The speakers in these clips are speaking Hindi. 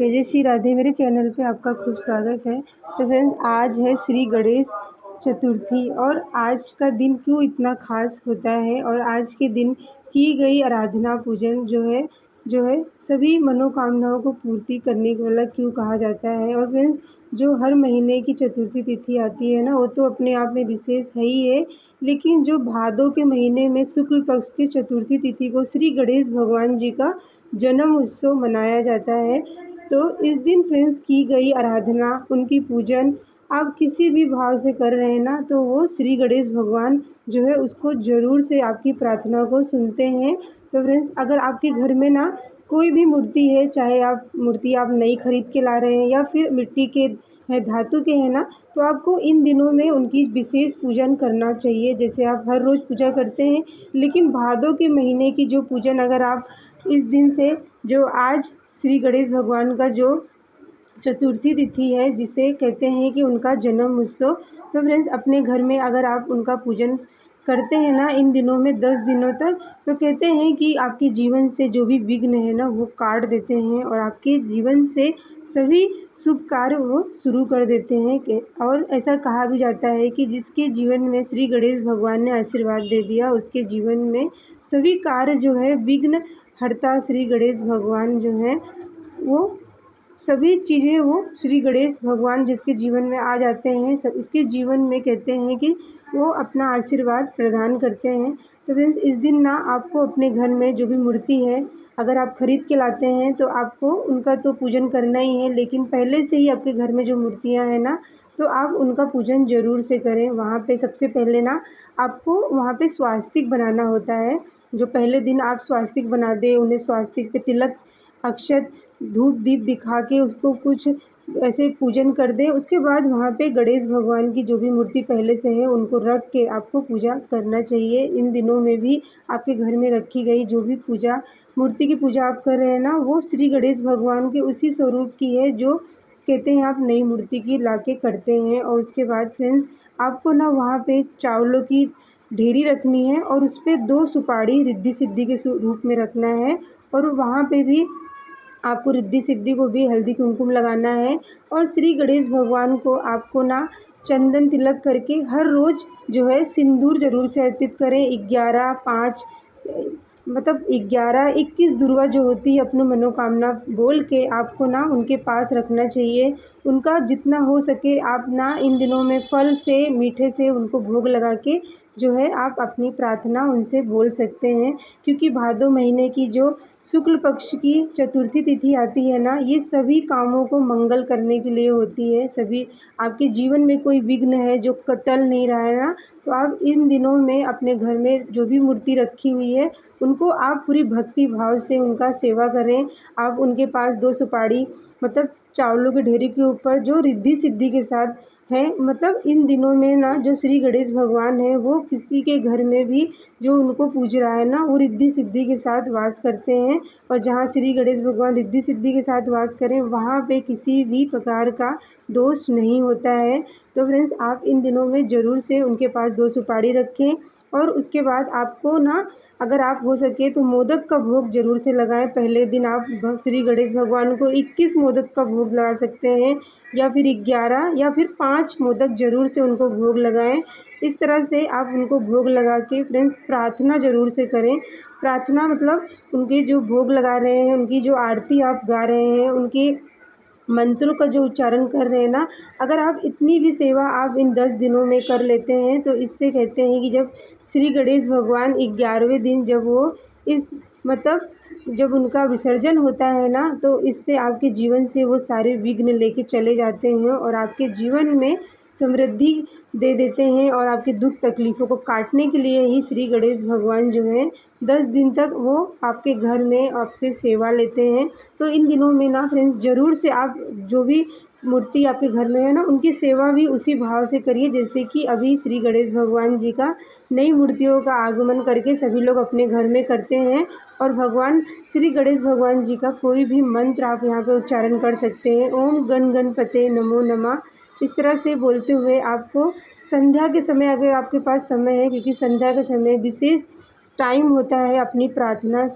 जय श्री राधे। मेरे चैनल पे आपका खूब स्वागत है। तो फ्रेंड्स, आज है श्री गणेश चतुर्थी और आज का दिन क्यों इतना ख़ास होता है और आज के दिन की गई आराधना पूजन जो है सभी मनोकामनाओं को पूर्ति करने वाला क्यों कहा जाता है। और फ्रेंड्स, जो हर महीने की चतुर्थी तिथि आती है ना, वो तो अपने आप में विशेष है ही है, लेकिन जो भादों के महीने में शुक्ल पक्ष की चतुर्थी तिथि को श्री गणेश भगवान जी का जन्म उत्सव मनाया जाता है। तो इस दिन फ्रेंड्स की गई आराधना, उनकी पूजन आप किसी भी भाव से कर रहे हैं ना, तो वो श्री गणेश भगवान जो है उसको ज़रूर से आपकी प्रार्थना को सुनते हैं। तो फ्रेंड्स, अगर आपके घर में ना कोई भी मूर्ति है, चाहे आप मूर्ति नई खरीद के ला रहे हैं या फिर मिट्टी के है, धातु के हैं ना, तो आपको इन दिनों में उनकी विशेष पूजन करना चाहिए। जैसे आप हर रोज़ पूजा करते हैं, लेकिन भादों के महीने की जो पूजन अगर आप इस दिन से, जो आज श्री गणेश भगवान का जो चतुर्थी तिथि है, जिसे कहते हैं कि उनका जन्म उत्सव, तो फ्रेंड्स अपने घर में अगर आप उनका पूजन करते हैं ना इन दिनों में 10 दिनों तक, तो कहते हैं कि आपके जीवन से जो भी विघ्न है ना वो काट देते हैं और आपके जीवन से सभी शुभ कार्य वो शुरू कर देते हैं। और ऐसा कहा भी जाता है कि जिसके जीवन में श्री गणेश भगवान ने आशीर्वाद दे दिया, उसके जीवन में सभी कार्य जो है विघ्न हरता श्री गणेश भगवान जो हैं, वो सभी चीज़ें वो श्री गणेश भगवान जिसके जीवन में आ जाते हैं, सब उसके जीवन में कहते हैं कि वो अपना आशीर्वाद प्रदान करते हैं। तो फ्रेंड्स, इस दिन ना आपको अपने घर में जो भी मूर्ति है, अगर आप खरीद के लाते हैं तो आपको उनका तो पूजन करना ही है, लेकिन पहले से ही आपके घर में जो मूर्तियां हैं ना, तो आप उनका पूजन ज़रूर से करें। वहाँ पे सबसे पहले ना आपको वहाँ पे स्वास्तिक बनाना होता है। जो पहले दिन आप स्वास्तिक बना दें, उन्हें स्वास्तिक पे तिलक, अक्षत, धूप दीप दिखा के उसको कुछ ऐसे पूजन कर दें। उसके बाद वहाँ पे गणेश भगवान की जो भी मूर्ति पहले से है उनको रख के आपको पूजा करना चाहिए। इन दिनों में भी आपके घर में रखी गई जो भी पूजा मूर्ति की पूजा आप कर रहे हैं ना, वो श्री गणेश भगवान के उसी स्वरूप की है जो कहते हैं आप नई मूर्ति की ला के करते हैं। और उसके बाद फ्रेंड्स, आपको ना वहाँ पे चावलों की ढेरी रखनी है और उस पर 2 सुपारी रिद्धि सिद्धि के रूप में रखना है। और वहाँ पे भी आपको रिद्धि सिद्धि को भी हल्दी कुमकुम लगाना है। और श्री गणेश भगवान को आपको ना चंदन तिलक करके हर रोज़ जो है सिंदूर ज़रूर से अर्पित करें। 11 5 मतलब 11 21 दुर्वा जो होती है, अपनी मनोकामना बोल के आपको ना उनके पास रखना चाहिए। उनका जितना हो सके आप ना इन दिनों में फल से, मीठे से उनको भोग लगा के जो है आप अपनी प्रार्थना उनसे बोल सकते हैं। क्योंकि भादों महीने की जो शुक्ल पक्ष की चतुर्थी तिथि आती है ना, ये सभी कामों को मंगल करने के लिए होती है। सभी आपके जीवन में कोई विघ्न है जो टल नहीं रहा है ना, तो आप इन दिनों में अपने घर में जो भी मूर्ति रखी हुई है उनको आप पूरी भक्ति भाव से उनका सेवा करें। आप उनके पास 2 सुपारी मतलब चावलों के ढेरी के ऊपर जो रिद्धि सिद्धि के साथ है, मतलब इन दिनों में ना जो श्री गणेश भगवान है वो किसी के घर में भी जो उनको पूज रहा है ना, वो रिद्धि सिद्धि के साथ वास करते हैं। और जहाँ श्री गणेश भगवान रिद्धि सिद्धि के साथ वास करें, वहाँ पे किसी भी प्रकार का दोष नहीं होता है। तो फ्रेंड्स, आप इन दिनों में ज़रूर से उनके पास 2 सुपारी रखें। और उसके बाद आपको ना, अगर आप हो सके तो मोदक का भोग ज़रूर से लगाएं। पहले दिन आप श्री गणेश भगवान को 21 मोदक का भोग लगा सकते हैं, या फिर 11 या फिर 5 मोदक ज़रूर से उनको भोग लगाएं। इस तरह से आप उनको भोग लगा के फ्रेंड्स प्रार्थना ज़रूर से करें। प्रार्थना मतलब उनके जो भोग लगा रहे हैं, उनकी जो आरती आप गा रहे हैं, उनकी मंत्रों का जो उच्चारण कर रहे हैं ना, अगर आप इतनी भी सेवा आप इन 10 दिनों में कर लेते हैं, तो इससे कहते हैं कि जब श्री गणेश भगवान 11वें दिन जब वो इस मतलब जब उनका विसर्जन होता है ना, तो इससे आपके जीवन से वो सारे विघ्न लेके चले जाते हैं और आपके जीवन में समृद्धि दे देते हैं। और आपके दुख तकलीफ़ों को काटने के लिए ही श्री गणेश भगवान जो हैं 10 दिन तक वो आपके घर में आपसे सेवा लेते हैं। तो इन दिनों में ना फ्रेंड्स, ज़रूर से आप जो भी मूर्ति आपके घर में है ना, उनकी सेवा भी उसी भाव से करिए जैसे कि अभी श्री गणेश भगवान जी का नई मूर्तियों का आगमन करके सभी लोग अपने घर में करते हैं। और भगवान श्री गणेश भगवान जी का कोई भी मंत्र आप यहाँ पे उच्चारण कर सकते हैं। ओम गण गणपते नमो नमः, इस तरह से बोलते हुए आपको संध्या के समय, अगर आपके पास समय है, क्योंकि संध्या के समय विशेष टाइम होता है अपनी प्रार्थना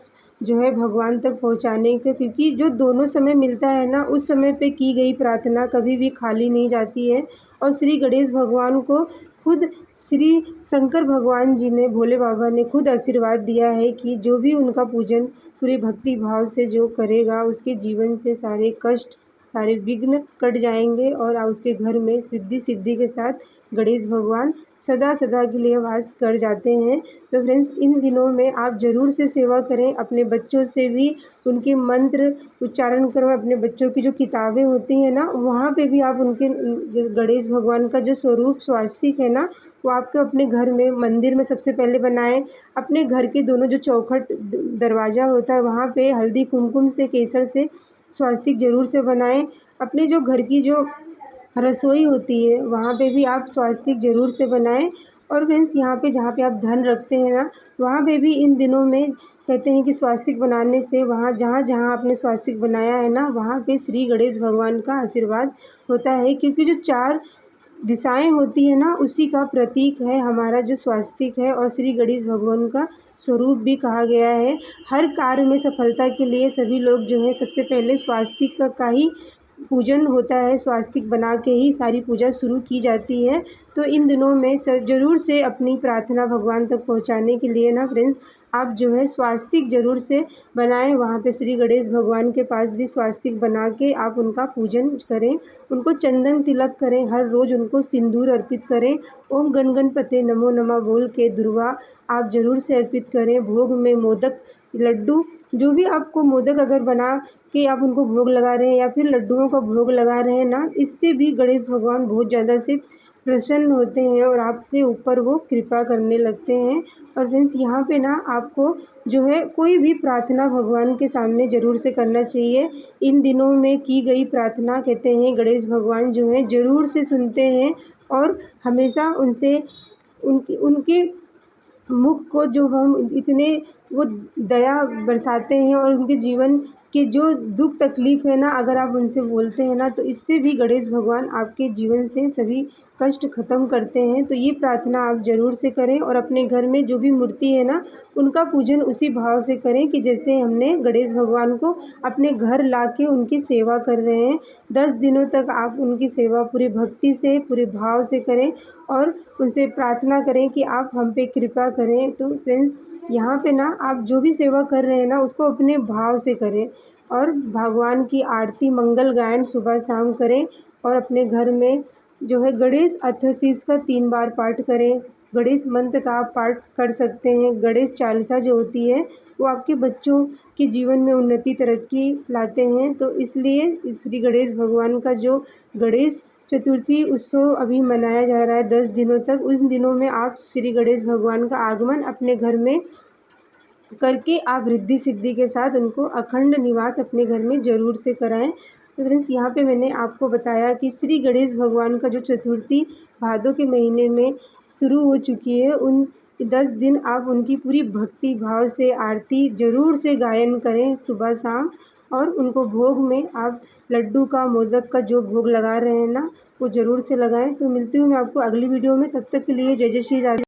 जो है भगवान तक पहुँचाने का, क्योंकि जो दोनों समय मिलता है ना, उस समय पे की गई प्रार्थना कभी भी खाली नहीं जाती है। और श्री गणेश भगवान को खुद श्री शंकर भगवान जी ने, भोले बाबा ने खुद आशीर्वाद दिया है कि जो भी उनका पूजन पूरे भक्ति भाव से जो करेगा, उसके जीवन से सारे कष्ट, सारे विघ्न कट जाएंगे और उसके घर में सिद्धि सिद्धि के साथ गणेश भगवान सदा सदा के लिए वास कर जाते हैं। तो फ्रेंड्स, इन दिनों में आप ज़रूर से सेवा करें, अपने बच्चों से भी उनके मंत्र उच्चारण करवाएं। अपने बच्चों की जो किताबें होती हैं ना, वहाँ पे भी आप उनके गणेश भगवान का जो स्वरूप स्वास्तिक है ना, वो आपको अपने घर में मंदिर में सबसे पहले बनाएं। अपने घर के दोनों जो चौखट दरवाज़ा होता है, वहाँ पे हल्दी कुमकुम से, केसर से स्वास्तिक ज़रूर से बनाएं। अपने जो घर की जो रसोई होती है, वहाँ पे भी आप स्वास्तिक ज़रूर से बनाएं। और फ्रेंड्स, यहाँ पे जहाँ पे आप धन रखते हैं ना, वहाँ पे भी इन दिनों में कहते हैं कि स्वास्तिक बनाने से वहाँ जहाँ जहाँ आपने स्वास्तिक बनाया है ना, वहाँ पे श्री गणेश भगवान का आशीर्वाद होता है। क्योंकि जो 4 दिशाएं होती है ना, उसी का प्रतीक है हमारा जो स्वास्तिक है, और श्री गणेश भगवान का स्वरूप भी कहा गया है। हर कार्य में सफलता के लिए सभी लोग जो है सबसे पहले स्वास्तिक का ही पूजन होता है, स्वास्तिक बना के ही सारी पूजा शुरू की जाती है। तो इन दिनों में ज़रूर से अपनी प्रार्थना भगवान तक पहुंचाने के लिए ना फ्रेंड्स, आप जो है स्वास्तिक ज़रूर से बनाएं। वहाँ पे श्री गणेश भगवान के पास भी स्वास्तिक बना के आप उनका पूजन करें, उनको चंदन तिलक करें, हर रोज़ उनको सिंदूर अर्पित करें। ओम गण गणपते नमो नमः बोल के दुर्वा आप ज़रूर से अर्पित करें। भोग में मोदक, लड्डू, जो भी आपको मोदक अगर बना कि आप उनको भोग लगा रहे हैं या फिर लड्डुओं का भोग लगा रहे हैं ना, इससे भी गणेश भगवान बहुत ज़्यादा से प्रसन्न होते हैं और आपके ऊपर वो कृपा करने लगते हैं। और फ्रेंड्स, यहाँ पे ना आपको जो है कोई भी प्रार्थना भगवान के सामने ज़रूर से करना चाहिए। इन दिनों में की गई प्रार्थना कहते हैं गणेश भगवान जो है ज़रूर से सुनते हैं और हमेशा उनसे उनके उनके मुख को जो हम इतने वो दया बरसाते हैं, और उनके जीवन के जो दुख तकलीफ़ है ना, अगर आप उनसे बोलते हैं ना, तो इससे भी गणेश भगवान आपके जीवन से सभी कष्ट ख़त्म करते हैं। तो ये प्रार्थना आप ज़रूर से करें और अपने घर में जो भी मूर्ति है ना, उनका पूजन उसी भाव से करें कि जैसे हमने गणेश भगवान को अपने घर ला के उनकी सेवा कर रहे हैं। 10 दिनों तक आप उनकी सेवा पूरी भक्ति से, पूरे भाव से करें और उनसे प्रार्थना करें कि आप हम पे कृपा करें। तो फ्रेंड्स, यहाँ पे ना आप जो भी सेवा कर रहे हैं ना, उसको अपने भाव से करें और भगवान की आरती मंगल गायन सुबह शाम करें। और अपने घर में जो है गणेश अष्टोत्तर का 3 बार पाठ करें। गणेश मंत्र का आप पाठ कर सकते हैं। गणेश चालीसा जो होती है, वो आपके बच्चों के जीवन में उन्नति तरक्की लाते हैं। तो इसलिए श्री गणेश भगवान का जो गणेश चतुर्थी उत्सव अभी मनाया जा रहा है 10 दिनों तक, उन दिनों में आप श्री गणेश भगवान का आगमन अपने घर में करके आप रिद्धि सिद्धि के साथ उनको अखंड निवास अपने घर में ज़रूर से कराएं। तो फ्रेंड्स, यहाँ पे मैंने आपको बताया कि श्री गणेश भगवान का जो चतुर्थी भादों के महीने में शुरू हो चुकी है, उन 10 दिन आप उनकी पूरी भक्ति भाव से आरती ज़रूर से गायन करें सुबह शाम, और उनको भोग में आप लड्डू का, मोदक का जो भोग लगा रहे हैं ना, वो ज़रूर से लगाएं। तो मिलती हूँ मैं आपको अगली वीडियो में, तब तक के लिए जय जय श्री राधे।